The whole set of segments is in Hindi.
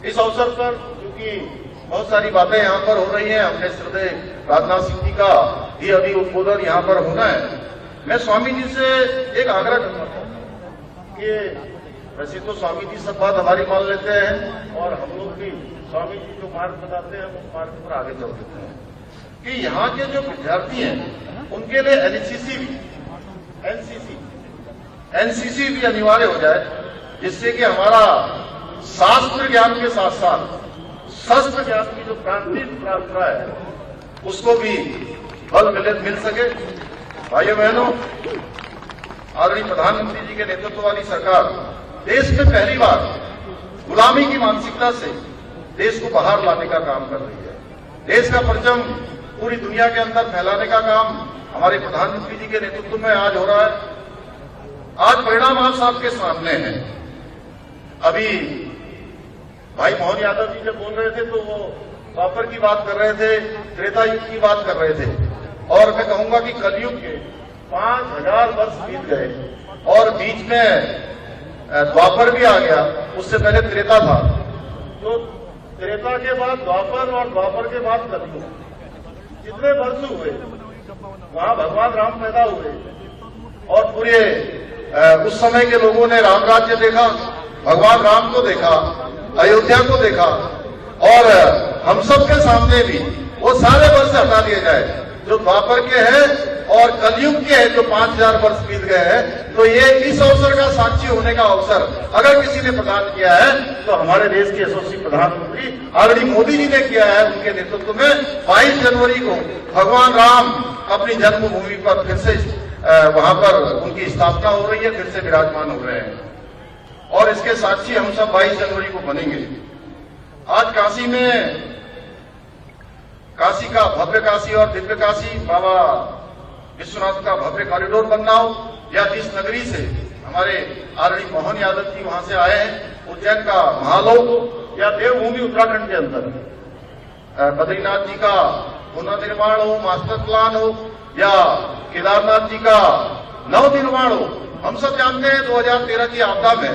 इस अवसर पर क्योंकि बहुत सारी बातें यहाँ पर हो रही हैं, अपने श्रद्धेय राजनाथ सिंह जी का भी अभी उद्बोधन यहाँ पर होना है। मैं स्वामी जी से एक आग्रह करता हूँ कि वैसे तो स्वामी जी सब बात हमारी मान लेते हैं और हम लोग भी स्वामी जी जो मार्ग बताते हैं उस मार्ग पर आगे चल देते हैं कि यहाँ के जो विद्यार्थी हैं उनके लिए एनसीसी भी अनिवार्य हो जाए, जिससे कि हमारा शास्त्र ज्ञान के साथ साथ शस्त्र ज्ञान की जो प्रांतीय परंपरा है उसको भी बल मिल सके। भाइयों बहनों, आदरणीय प्रधानमंत्री जी के नेतृत्व वाली सरकार देश में पहली बार गुलामी की मानसिकता से देश को बाहर लाने का काम कर रही है। देश का परचम पूरी दुनिया के अंदर फैलाने का काम हमारे प्रधानमंत्री जी के नेतृत्व में आज हो रहा है। आज परिणाम आप सबके सामने हैं। अभी भाई मोहन यादव जी जब बोल रहे थे तो वो द्वापर की बात कर रहे थे, त्रेता युग की बात कर रहे थे, और मैं कहूंगा कि कलयुग के 5000 वर्ष बीत गए और बीच में द्वापर भी आ गया, उससे पहले त्रेता था। तो त्रेता के बाद द्वापर और द्वापर के बाद कलयुग, जितने वर्ष हुए वहां भगवान राम पैदा हुए और पूरे उस समय के लोगों ने राम राज्य देखा, भगवान राम को देखा, अयोध्या को देखा, और हम सब के सामने भी वो सारे वर्ष हटा दिए जाए जो द्वापर के हैं और कलयुग के हैं जो 5000 वर्ष बीत गए हैं। तो ये इस अवसर का साक्षी होने का अवसर अगर किसी ने प्रदान किया है तो हमारे देश के यशस्वी प्रधानमंत्री आदरणीय मोदी जी ने किया है। उनके नेतृत्व में 22 जनवरी को भगवान राम अपनी जन्मभूमि पर फिर से वहां पर उनकी स्थापना हो रही है, फिर से विराजमान हो रहे हैं और इसके साक्षी हम सब 22 जनवरी को बनेंगे। आज काशी में काशी का भव्य काशी और दिव्य काशी बाबा विश्वनाथ का भव्य कॉरिडोर बनना हो, या जिस नगरी से हमारे आदरणीय मोहन यादव जी वहां से आए हैं, उज्जैन का महालोक, या देवभूमि उत्तराखंड के अंदर बद्रीनाथ जी का पुनर्निर्माण हो, मास्टर प्लान हो, या केदारनाथ जी का नवनिर्माण हो। हम सब जानते हैं 2013 की आपदा में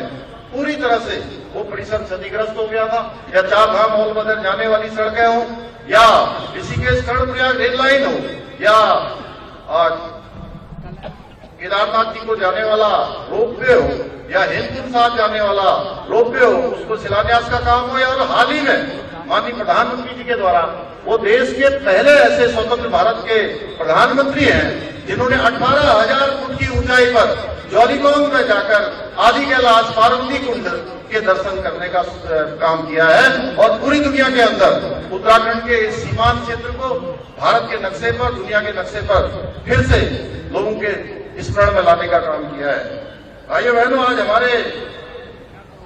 पूरी तरह से वो परिसर क्षतिग्रस्त हो गया था, या चार धाम और बदर जाने वाली सड़कें हो, या ऋषिकेश कर्णप्रयाग रेल लाइन हो, या केदारनाथ जी को जाने वाला रोपवे हो, या हेमकुंड साहब जाने वाला रोपवे हो, उसको शिलान्यास का काम हो, या और हाल ही में माननीय प्रधानमंत्री जी के द्वारा वो देश के पहले ऐसे स्वतंत्र भारत के प्रधानमंत्री हैं जिन्होंने 18,000 फुट की ऊंचाई पर जौलीकौंग में जाकर आदि कैलाश पार्वती कुंड के दर्शन करने का काम किया है और पूरी दुनिया के अंदर उत्तराखंड के इस सीमांत क्षेत्र को भारत के नक्शे पर, दुनिया के नक्शे पर फिर से लोगों के स्मरण में लाने का काम किया है। भाइयों बहनों, आज हमारे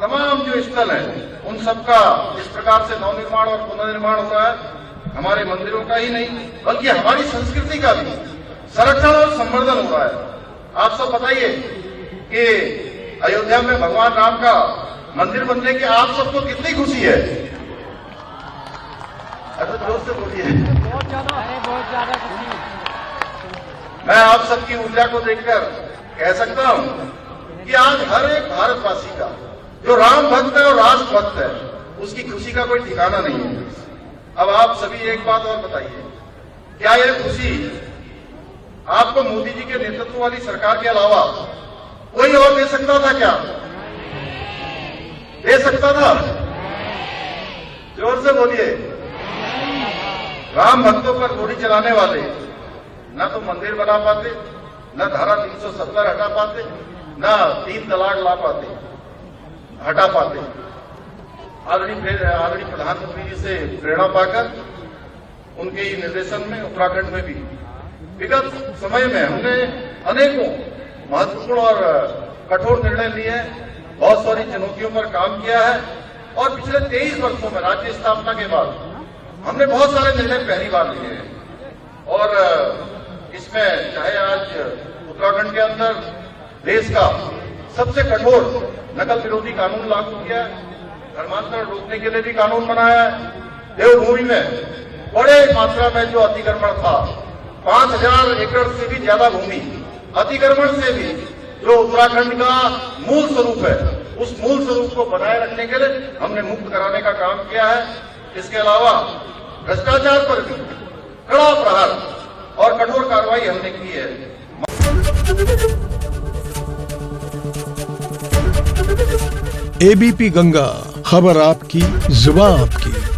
तमाम जो स्थल हैं उन सबका इस प्रकार से नवनिर्माण और पुनर्निर्माण हो रहा है। हमारे मंदिरों का ही नहीं बल्कि हमारी संस्कृति का भी संरक्षण और संवर्धन हो रहा है। आप सब बताइए कि अयोध्या में भगवान राम का मंदिर बनने की आप सबको कितनी खुशी है? अरे जोर से बोलिए। बहुत ज्यादा खुशी। मैं आप सबकी ऊर्जा को देखकर कह सकता हूं कि आज हर एक भारतवासी का जो राम भक्त है और राष्ट्र भक्त है उसकी खुशी का कोई ठिकाना नहीं है। अब आप सभी एक बात और बताइए, क्या यह खुशी आपको मोदी जी के नेतृत्व वाली सरकार के अलावा कोई और दे सकता था? क्या दे सकता था? जोर से बोलिए। राम भक्तों पर गोली चलाने वाले न तो मंदिर बना पाते, न धारा 370 हटा पाते, न 3 तलाक ला पाते, हटा पाते। आदरणीय प्रधानमंत्री जी से प्रेरणा पाकर उनके ही निर्देशन में उत्तराखंड में भी विगत समय में हमने अनेकों महत्वपूर्ण और कठोर निर्णय लिए हैं, बहुत सारी चुनौतियों पर काम किया है और पिछले 23 वर्षों में राज्य स्थापना के बाद हमने बहुत सारे निर्णय पहली बार लिए हैं। और इसमें चाहे आज उत्तराखंड के अंदर देश का सबसे कठोर नकल विरोधी कानून लागू किया है, धर्मांतरण रोकने के लिए भी कानून बनाया है, देवभूमि में बड़े मात्रा में जो अतिक्रमण था 5000 एकड़ से भी ज्यादा भूमि अतिक्रमण से भी जो उत्तराखंड का मूल स्वरूप है उस मूल स्वरूप को बनाए रखने के लिए हमने मुक्त कराने का काम किया है। इसके अलावा भ्रष्टाचार पर भी कड़ा प्रहार और कठोर कार्रवाई हमने की है। एबीपी गंगा, खबर आपकी, जुबान आपकी।